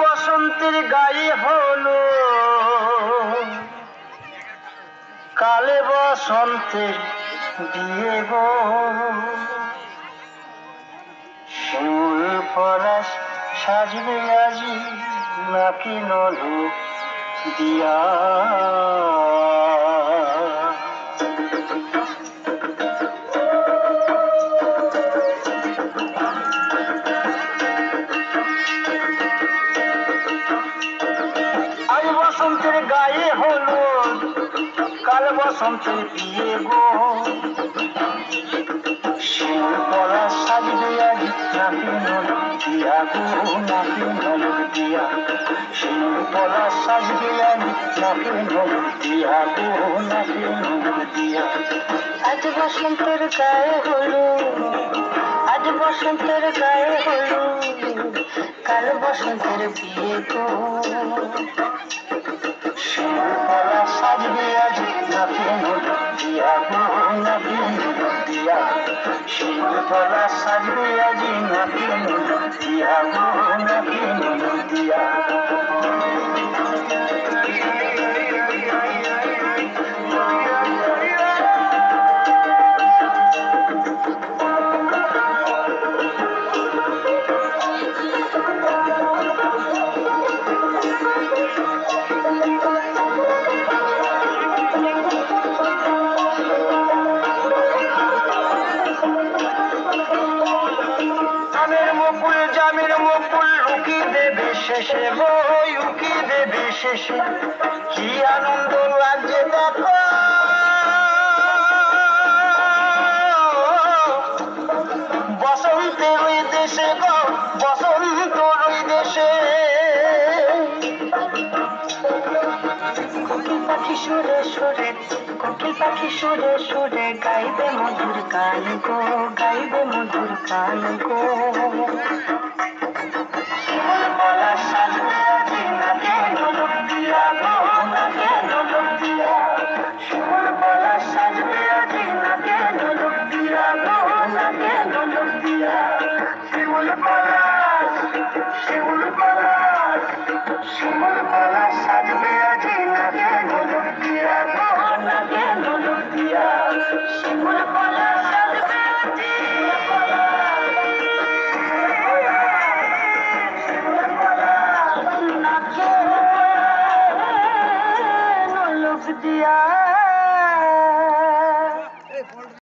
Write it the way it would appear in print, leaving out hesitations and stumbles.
বসন্তের গায়ে হলো কালে বসন্তের বিয়ে গো, শিমুল পলাশ সাজবে আজি নাকি নলক দিয়া। আজ বসন্তের গায়ে হলো কাল বসন্তের বিয়ে গো, শিমুল পলাশ সাজবে আজি নাকি নলক দিয়া গো, নাকি নলক দিয়া। শিমুল পলাশ সাজবে আজি নাকি নলক দিয়া গো, নাকি নলক দিয়া। আজ বসন্তের গায়ে হলো, আজ বসন্তের গায়ে হলো কাল বসন্তের বিয়ে গো, শিমুল পলাশ সাজবে আজ নাকি নলক দিয়া গো, নাকি নলক দিয়া। শিমুল পলাশ সাজবে আজ নাকি নলক দিয়া গো, নাকি নলক দিয়া। জামের মুকুল উকি দেবে শেষে গো, উকি দেবে শেষে। কি আনন্দ লাগছে দেখো, বসন্তের ওই দেশে গো, বসন্তর ওই দেশে। কোকিল পাখি সুরে সুরে, কোকিল পাখি সুরে সুরে গাইবে মধুর গান গো, গাইবে মধুর গান গো। শিমুল পলাশ সাজবে আজি নাকি নলক দিয়া গো, নাকি নলক দিয়া। শিমুল পলাশ সাজবে আজি নাকি নলক দিয়া গো, নাকি নলক দিয়া। শিমুল পলাশ, শিমুল পলাশ, শিমুল পলাশ সাজবে আজি নাকি নলক দিয়া গো, নাকি নলক দিয়া। শিমুল পলাশ।